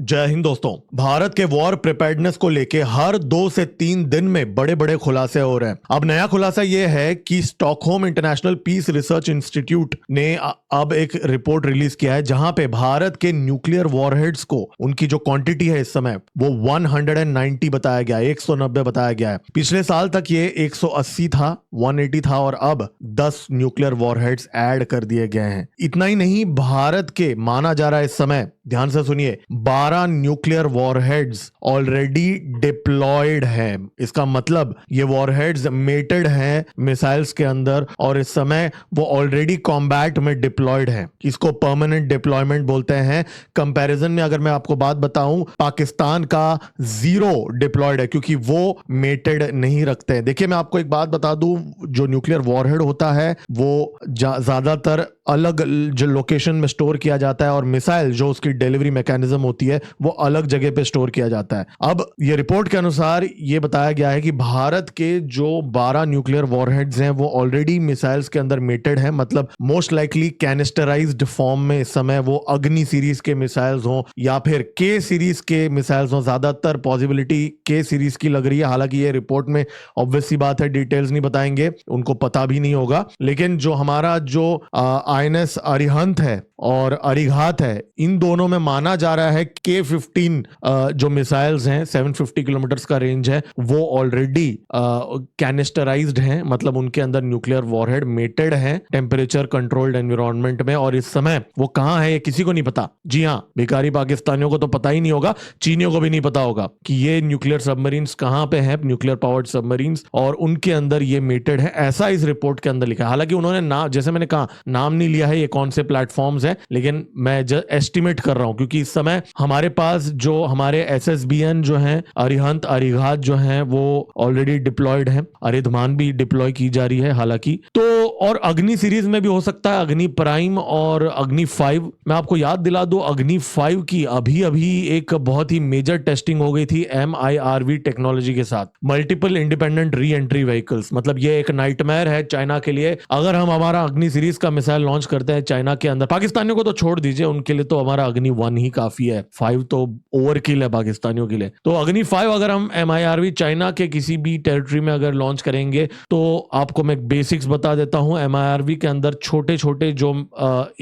जय हिंद दोस्तों। भारत के वॉर प्रिपेयर्डनेस को लेके हर 2 से 3 दिन में बड़े बड़े खुलासे हो रहे हैं। अब नया खुलासा यह है कि Stockholm International Peace Research Institute ने अब एक रिपोर्ट रिलीज किया है जहां पे भारत के न्यूक्लियर वॉरहेड्स को उनकी जो क्वांटिटी है इस समय वो 190 बताया गया है, 190 बताया गया है। पिछले साल तक ये 180 था, 180 था और अब 10 न्यूक्लियर वॉरहेड्स ऐड कर दिए गए हैं। इतना ही नहीं, भारत के माना जा रहा है इस समय, ध्यान से सुनिए, 12 न्यूक्लियर वॉरहेड्स ऑलरेडी डिप्लॉयड है। इसका मतलब ये वॉरहेड्स मेटेड हैं मिसाइल्स के अंदर और इस समय वो ऑलरेडी कॉम्बैट में डिप्लॉयड है। इसको परमानेंट डिप्लॉयमेंट बोलते हैं। कंपैरिजन में अगर मैं आपको बात बताऊं, पाकिस्तान का 0 डिप्लॉयड है क्योंकि वो मेटेड नहीं रखते हैं। देखिए, मैं आपको एक बात बता दूं, जो न्यूक्लियर वॉरहेड होता है वो ज्यादातर अलग जो लोकेशन में स्टोर किया जाता है और मिसाइल जो उसकी डिलीवरी मैकेनिज्म होती है वो अलग जगह पे स्टोर किया जाता है। अब ये रिपोर्ट के अनुसार ये बताया गया है कि भारत के जो 12 न्यूक्लियर वॉरहेड्स हैं वो ऑलरेडी मिसाइल्स के अंदर मेटेड है। मतलब मोस्ट लाइकली कैनिस्टराइज्ड फॉर्म में इस समय वो अग्नि सीरीज के मिसाइल्स हों या फिर के सीरीज के मिसाइल्स हों। ज्यादातर पॉसिबिलिटी के सीरीज की लग रही है। हालांकि ये रिपोर्ट में ऑब्वियस सी बात है, डिटेल्स नहीं बताएंगे, उनको पता भी नहीं होगा। लेकिन जो हमारा जो आईएनएस अरिहंत है और अरिघात है, इन दोनों में माना जा रहा है K-15 जो मिसाइल्स हैं, 750 किलोमीटर का रेंज है, वो ऑलरेडी कैनिस्टराइज्ड हैं। मतलब उनके अंदर न्यूक्लियर वॉरहेड मेटेड है टेम्परेचर कंट्रोल्ड एनवायरनमेंट में। और इस समय वो कहां है ये किसी को नहीं पता। जी हां, बेकारी पाकिस्तानियों को तो पता ही नहीं होगा, चीनियों को भी नहीं पता होगा कि ये न्यूक्लियर सबमरीन्स कहां पे हैं, न्यूक्लियर पावर्ड सबमरीन्स, और उनके अंदर ये मेटेड है, ऐसा इस रिपोर्ट के अंदर लिखा है। हालांकि उन्होंने नाम, जैसे मैंने कहा, नाम नहीं लिया है ये कौन से प्लेटफॉर्म्स है, लेकिन मैं एस्टिमेट कर रहा हूं क्योंकि इस समय हमारे पास जो हमारे SSBN जो हैं, अरिहंत अरिघात जो हैं, वो ऑलरेडी डिप्लॉयड हैं। अरिधमान भी डिप्लॉय की जा रही है हालांकि। तो और अग्नि सीरीज में भी हो सकता है, अग्नि प्राइम और अग्नि 5। मैं आपको याद दिला दूं, अग्नि 5 की अभी अभी एक बहुत ही मेजर टेस्टिंग हो गई थी MIRV टेक्नोलॉजी के साथ, multiple independent re entry vehicles. मतलब ये एक नाइटमेयर है चाइना के लिए। अगर हम हमारा अग्नि सीरीज का मिसाइल लॉन्च करते हैं चाइना के अंदर, पाकिस्तानियों को तो छोड़ दीजिए, उनके लिए तो हमारा अग्नि 1 ही काफी है, 5 तो ओवरकिल है पाकिस्तानियों के लिए। तो अग्नि 5 अगर हम MIRV चाइना के किसी भी टेरिटरी में अगर लॉन्च करेंगे, तो आपको मैं बेसिक्स बता देता हूं। MIRV के अंदर छोटे छोटे जो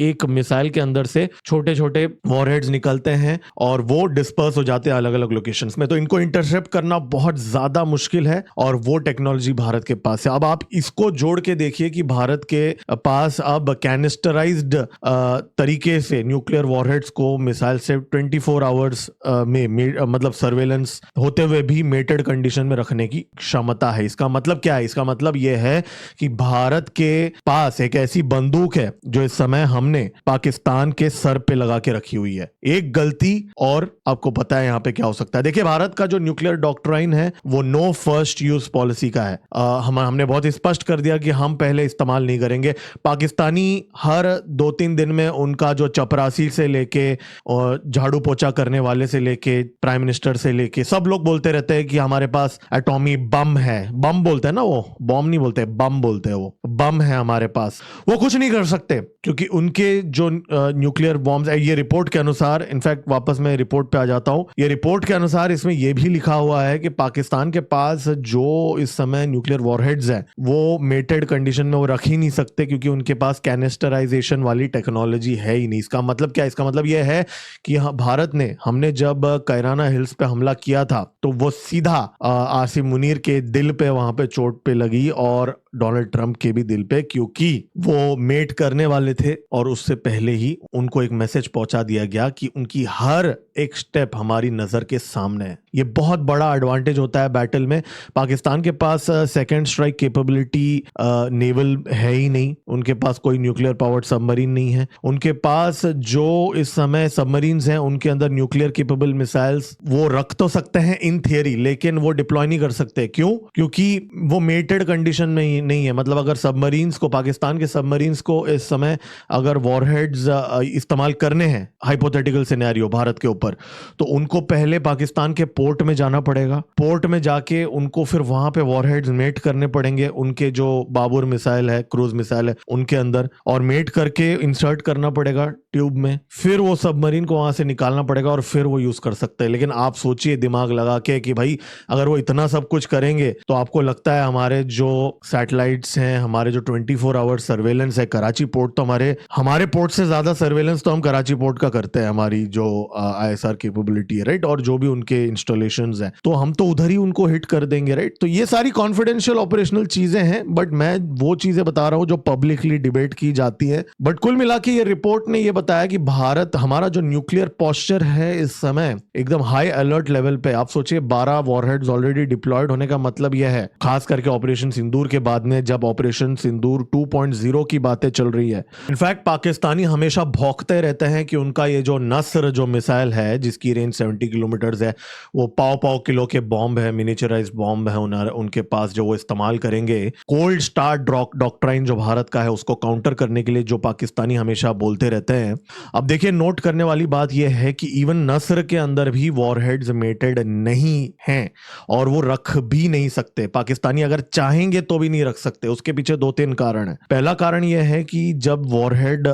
एक मिसाइल के अंदर से छोटे छोटे वॉरहेड्स निकलते हैं और वो डिस्पर्स हो जाते हैं अलग अलग लोकेशंस में। तो इनको इंटरसेप्ट करना बहुत ज्यादा मुश्किल है और वो टेक्नोलॉजी भारत के पास है। अब आप इसको जोड़ के देखिए कि भारत के पास अब कैनिस्टराइज्ड तरीके से न्यूक्लियर वॉरहेड्स को मिसाइल से 24 आवर्स में मतलब सर्वेलेंस होते हुए भी मेटेड कंडीशन में रखने की क्षमता है। इसका मतलब क्या है? इसका मतलब यह है कि भारत के पास एक ऐसी बंदूक है जो इस समय हमने पाकिस्तान के सर पे लगा के रखी हुई है। एक गलती और आपको पता है यहां पे क्या हो सकता है। देखिए, भारत का जो न्यूक्लियर डॉक्ट्राइन है वो नो फर्स्ट यूज पॉलिसी का है। हमने बहुत स्पष्ट कर दिया कि हम पहले इस्तेमाल नहीं करेंगे। पाकिस्तानी हर 2-3 दिन में उनका जो चपरासी से लेके और झाड़ू पोछा करने वाले से लेके प्राइम मिनिस्टर से लेके सब लोग बोलते रहते हैं कि हमारे पास एटॉमी बम है। बम बोलते हैं ना, वो बॉम्ब नहीं बोलते, बम बोलते हैं, वो बम है हमारे पास। वो कुछ नहीं कर सकते क्योंकि उनके जो न्यूक्लियर बॉम्ब्स है, ये रिपोर्ट के अनुसार, इनफैक्ट वापस मैं रिपोर्ट पे आ जाता हूं, ये रिपोर्ट के अनुसार इसमें यह भी लिखा हुआ है कि पाकिस्तान के पास जो इस समय न्यूक्लियर वॉरहेड्स हैं वो मेटेड कंडीशन में वो रख ही नहीं सकते क्योंकि उनके पास कैनिस्टराइजेशन वाली टेक्नोलॉजी है ही नहीं। इसका मतलब क्या? इसका मतलब यह है कि भारत ने, हमने जब कैराना हिल्स पे हमला किया था तो वो सीधा आसिम मुनीर के दिल पे, वहां पे चोट पे लगी और डोनाल्ड ट्रंप के भी दिल पे, क्योंकि वो मेट करने वाले थे और उससे पहले ही उनको एक मैसेज पहुंचा दिया गया कि उनकी हर एक स्टेप हमारी नजर के सामने है। ये बहुत बड़ा एडवांटेज होता है बैटल में। पाकिस्तान के पास सेकंड स्ट्राइक कैपेबिलिटी नेवल है ही नहीं, उनके पास कोई न्यूक्लियर पावर्ड सबमरीन नहीं है। उनके पास जो इस समय सबमरीन्स हैं उनके अंदर न्यूक्लियर कैपेबल मिसाइल्स वो रख तो सकते हैं इन थियरी, लेकिन वो डिप्लॉय नहीं कर सकते। क्यों? क्योंकि वो मेटेड कंडीशन में ही नहीं है। मतलब अगर सबमरीन्स को, पाकिस्तान के सबमरीन्स को इस समय अगर वॉरहेड्स इस्तेमाल करने हैं, हाइपोथेटिकल सिनेरियो भारत के ऊपर, तो उनको पहले पाकिस्तान के पोर्ट में जाना पड़ेगा। पोर्ट में जाके उनको फिर वहां पे वॉरहेड्स मेट करने पड़ेंगे, उनके जो बाबुर मिसाइल है, क्रूज मिसाइल है, उनके अंदर, और मेट करके इंसर्ट करना पड़ेगा ट्यूब में। फिर वो सबमरीन को वहां से निकालना पड़ेगा और फिर वो यूज कर सकते हैं। लेकिन आप सोचिए दिमाग लगा के कि भाई अगर वो इतना सब कुछ करेंगे तो आपको लगता है हमारे जो सैटेलाइट्स हैं, हमारे जो 24 आवर सर्वेलेंस है, कराची पोर्ट तो हमारे पोर्ट से ज्यादा सर्वेलेंस तो हम कराची पोर्ट का करते हैं, हमारी जो ISR कैपेबिलिटी है, राइट, और जो भी उनके इंस्टॉलेशंस हैं, तो हम तो उधर ही उनको हिट कर देंगे, राइट। तो ये सारी कॉन्फिडेंशियल ऑपरेशनल चीजें हैं, बट मैं वो चीजें बता रहा हूं जो पब्लिकली डिबेट की जाती है। बट कुल मिला के ये रिपोर्ट ने ये बताया कि भारत, हमारा जो न्यूक्लियर पोस्चर है इस समय एकदम हाई अलर्ट लेवल पे। आप सोचिए 12 वॉरहेड्स ऑलरेडी डिप्लॉयड होने का मतलब यह है, खास करके ऑपरेशन सिंदूर के बाद में, जब ऑपरेशन सिंदूर 2.0 की बातें चल रही है। इनफैक्ट पाकिस्तानी हमेशा भौंकते रहते हैं कि उनका ये जो नस्र जो मिसाइल है, जिसकी रेंज 70 किलोमीटर है, वो पाव किलो के बॉम्ब है, मिनिचराइज बॉम्ब है उनके पास, जो वो इस्तेमाल करेंगे। कोल्ड स्टार्ट डॉक्ट्राइन जो भारत का है, उसको काउंटर करने के लिए जो पाकिस्तानी हमेशा बोलते रहते हैं। अब देखिए, नोट करने वाली बात यह है कि इवन नस्र के अंदर भी वॉरहेड्स मेटेड नहीं हैं और वो रख भी नहीं सकते। पाकिस्तानी अगर चाहेंगे तो भी नहीं रख सकते। उसके पीछे 2-3 कारण है। पहला कारण यह है कि जब वॉरहेड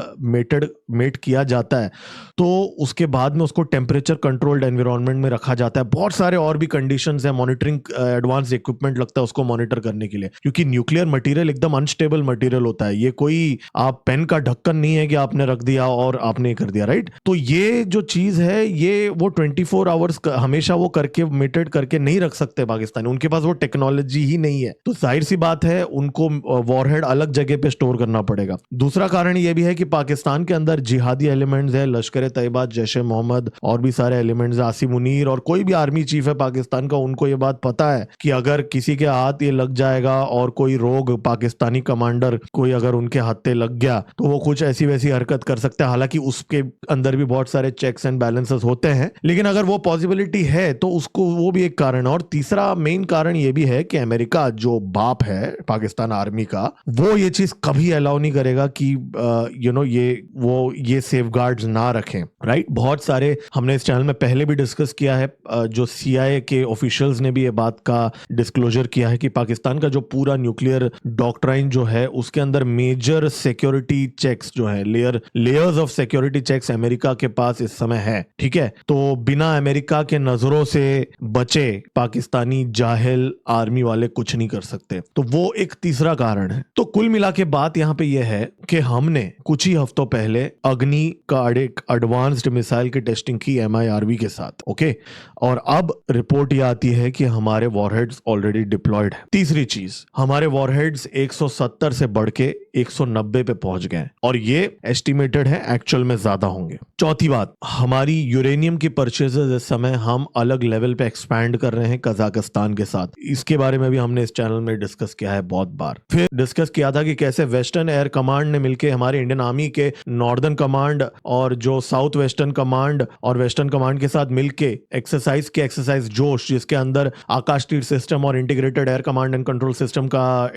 मेट किया जाता है तो उसके बाद में उसको टेम्परेचर कंट्रोल्ड एनवायरनमेंट में रखा जाता है। बहुत सारे और भी कंडीशंस हैं, मॉनिटरिंग एडवांस इक्विपमेंट लगता है उसको मॉनिटर करने के लिए, क्योंकि न्यूक्लियर मटेरियल एकदम अनस्टेबल मटेरियल होता है। ये कोई आप पेन का ढक्कन नहीं है कि आपने रख दिया और आपने कर दिया, राइट। तो ये जो चीज है, ये वो 24 आवर्स हमेशा वो करके मेटेड करके नहीं रख सकते पाकिस्तानी, उनके पास वो टेक्नोलॉजी ही नहीं है। तो जाहिर सी बात है उनको वॉरहेड अलग जगह पे स्टोर करना पड़ेगा। दूसरा कारण ये भी है कि पाकिस्तान के अंदर जिहादी एलिमेंट्स है, लश्कर तैयबा, जैश ए मोहम्मद और भी सारे एलिमेंट्स, आसिम मुनीर और कोई भी आर्मी चीफ है पाकिस्तान का, उनको ये बात पता है कि अगर किसी के हाथ ये लग जाएगा और कोई रोग पाकिस्तानी कमांडर कोई अगर उनके हाथे लग गया तो वो कुछ ऐसी वैसी हरकत कर सकते हैं। हालांकि उसके अंदर भी बहुत सारे चेक्स एंड बैलेंसेस होते हैं, लेकिन अगर वो पॉसिबिलिटी है तो उसको, वो भी एक कारण है। और तीसरा मेन कारण ये भी है कि अमेरिका जो बाप है पाकिस्तान आर्मी का, वो ये चीज कभी अलाउ नहीं करेगा कि ये सेफगार्ड्स ना रखें, राइट। बहुत सारे हमने इस चैनल में पहले भी डिस्कस किया है, जो CIA के ऑफिशियल्स ने भी ये बात का डिस्क्लोजर किया है कि पाकिस्तान का जो पूरा न्यूक्लियर डॉक्ट्राइन जो है, उसके अंदर मेजर सिक्योरिटी चेक्स जो है, layers of security checks America के पास इस समय है, ठीक है। तो बिना अमेरिका के नजरों से बचे पाकिस्तानी जाहिल आर्मी वाले कुछ नहीं कर सकते। तो वो एक तीसरा कारण है। तो कुल मिला के बात यहां पे यह है कि हमने कुछ ही हफ्तों पहले अग्नि का एक एडवांस्ड मिसाइल की टेस्टिंग की MIRV के साथ, ओके। और अब रिपोर्ट ये आती है कि हमारे वॉरहेड्स ऑलरेडी डिप्लॉयड है। तीसरी चीज, हमारे वॉरहेड्स 170 से बढ़ के 190 पे पहुंच गए और ये एस्टिमेटेड है, एक्चुअल में ज्यादा होंगे। चौथी बात, हमारी यूरेनियम की परचेजेस इस समय हम अलग लेवल पे एक्सपैंड कर रहे हैं कजाकिस्तान के साथ। इसके बारे में भी हमने इस चैनल में डिस्कस किया है बहुत बार। फिर डिस्कस किया था कि कैसे वेस्टर्न एयर कमांड ने मिलकर हमारे इंडियन आर्मी के नॉर्दर्न कमांड और जो साउथ वेस्टर्न कमांड और वेस्टर्न कमांड के साथ मिलके एक्सरसाइज जोश, जिसके अंदर आकाश तीर सिस्टम और integrated air command and control system का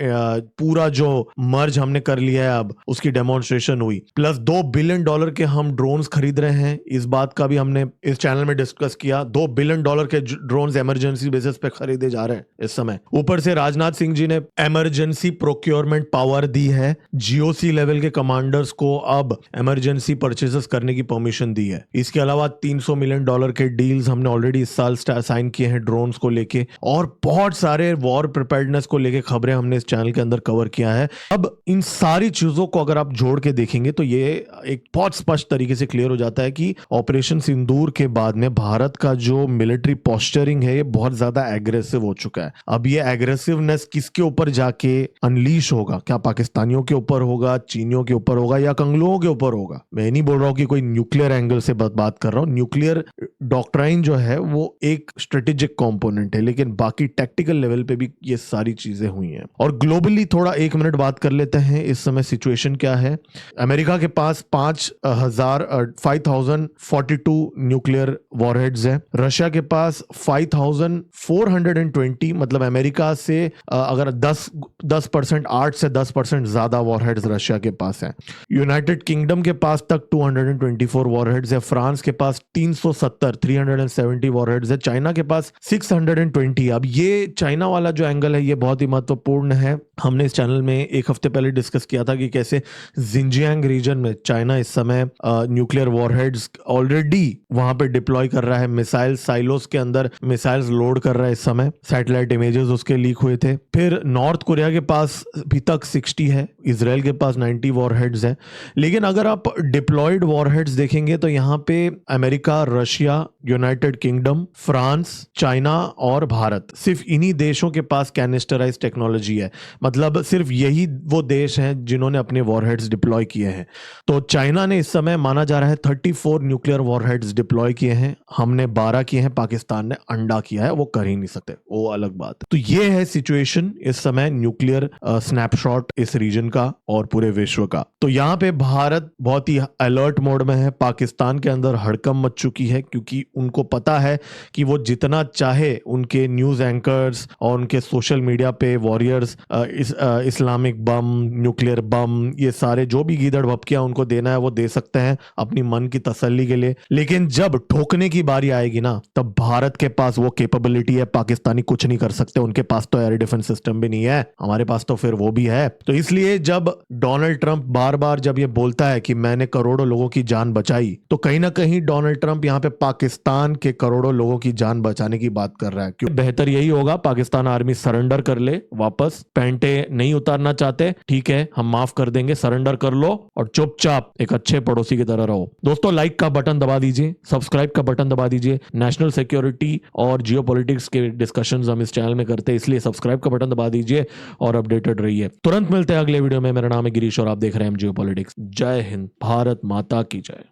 पूरा जो मर्ज हमने कर लिया है, अब उसकी डेमोन्स्ट्रेशन हुई। प्लस $2 बिलियन के हम ड्रोन्स खरीद रहे हैं, इस बात का भी हमने इस चैनल में डिस्कस किया। $2 बिलियन के ड्रोन्स इमरजेंसी बेसिस पे खरीदे जा रहे हैं इस समय। ऊपर से राजनाथ सिंह जी ने इमरजेंसी प्रोक्योरमेंट पावर दी है, GOC लेवल के कमांडर्स को अब इमरजेंसी परचेसेस करने की परमिशन दी है। इसके अलावा $300 मिलियन के डील्स हमने ऑलरेडी इस साल साइन किए हैं ड्रोन्स को लेके, और बहुत सारे वॉर प्रिपेयर्डनेस को लेके खबरें हमने इस चैनल के अंदर कवर किया है। अब इन सारी चीजों को अगर आप जोड़ के देखेंगे तो ये एक बहुत स्पष्ट तरीके से क्लियर हो जाता है कि ऑपरेशन सिंदूर के बाद में भारत का जो मिलिट्री पोस्चरिंग है, ये बहुत ज्यादा एग्रेसिव हो चुका है। अब ये एग्रेसिवनेस किसके ऊपर जाके अनलीश होगा? क्या पाकिस्तानियों के ऊपर होगा, चीनियों के ऊपर होगा, या कंगलुओं के ऊपर होगा? मैं नहीं बोल रहा हूं कि कोई न्यूक्लियर एंगल से बात कर रहा हूं। न्यूक्लियर डॉक्ट्राइन जो है वो एक स्ट्रेटेजिक कंपोनेंट है, लेकिन बाकी टैक्टिकल लेवल पे भी ये सारी चीजें हुई हैं। और ग्लोबली थोड़ा 1 मिनट बात कर लेते हैं, इस समय सिचुएशन क्या है। अमेरिका के पास 5042 न्यूक्लियर वॉरहेड्स हैं। रशिया के पास 5420, मतलब अमेरिका से अगर 10 10%, 8 से 10% ज्यादा वॉरहेड्स रशिया के पास हैं। यूनाइटेड किंगडम के पास तक 224 वॉरहेड्स है, फ्रांस के पास 370 वॉरहेड्स है, चाइना के पास 620। अब ये चाइना वाला जो एंगल है ये बहुत ही महत्वपूर्ण है। हमने इस चैनल में एक हफ्ते पहले डिस्कस किया था कि कैसे जिंजियांग रीजन में चाइना इस समय न्यूक्लियर वॉरहेड्स ऑलरेडी वहां पे डिप्लॉय कर रहा है, मिसाइल साइलोस के अंदर मिसाइल्स लोड कर रहा है इस समय। सैटेलाइट इमेजेस उसके लीक हुए थे। फिर नॉर्थ कोरिया के पास अभी तक 60 है, इजराइल के पास 90 वॉरहेड्स है। लेकिन अगर आप डिप्लॉयड वॉरहेड्स देखेंगे तो यहाँ पे America, Russia, United kingdom, France, China और भारत, सिर्फ इन्हीं देशों के पास कैनिस्टराइज टेक्नोलॉजी है। मतलब सिर्फ यही वो देश हैं जिन्होंने अपने वॉरहेड्स डिप्लॉय किए हैं। तो चाइना ने इस समय माना जा रहा है 34 न्यूक्लियर वॉरहेड्स डिप्लॉय किए हैं, हमने 12 किए हैं, पाकिस्तान ने अंडा किया है, वो कर ही नहीं सकते, वो अलग बात है। तो ये है सिचुएशन इस समय न्यूक्लियर स्नैपशॉट इस रीजन का और पूरे विश्व का। तो यहाँ पे भारत बहुत ही अलर्ट मोड में है। पाकिस्तान के अंदर हड़कंप मच चुकी है क्योंकि उनको पता है कि वो जितना चाहे उनके न्यूज एंकर्स और उनके सोशल मीडिया पे वॉरियर्स इस्लामिक बम, न्यूक्लियर बम, ये सारे जो भी गीदड़ भपकियां उनको देना है वो दे सकते हैं अपनी मन की तसल्ली के लिए। लेकिन जब ठोकने की बारी आएगी ना, तब भारत के पास वो कैपेबिलिटी है, पाकिस्तानी कुछ नहीं कर सकते। उनके पास तो एयर डिफेंस सिस्टम भी नहीं है, हमारे पास तो फिर वो भी है। तो इसलिए जब डोनाल्ड ट्रंप बार बार जब ये बोलता है कि मैंने करोड़ों लोगों की जान बचाई, तो कहीं ना कहीं डोनाल्ड ट्रंप यहाँ पे पाकिस्तान के करोड़ों लोगों की जान बचाने की बात कर रहा है। क्यों? बेहतर यही होगा पाकिस्तान आर्मी सरेंडर कर ले वापस। पैंटे नहीं उतारना चाहते, ठीक है, हम माफ कर देंगे, सरेंडर कर लो और चुपचाप एक अच्छे पड़ोसी की तरह रहो। दोस्तों, लाइक का बटन दबा दीजिए, सब्सक्राइब का बटन दबा दीजिए। नेशनल सिक्योरिटी और जियोपॉलिटिक्स के डिस्कशंस हम इस चैनल में करते हैं, इसलिए सब्सक्राइब का बटन दबा दीजिए और अपडेटेड रहिए। तुरंत मिलते हैं अगले वीडियो में। मेरा नाम है गिरीश और आप देख रहे हैं जियोपॉलिटिक्स। जय हिंद, भारत माता की जय।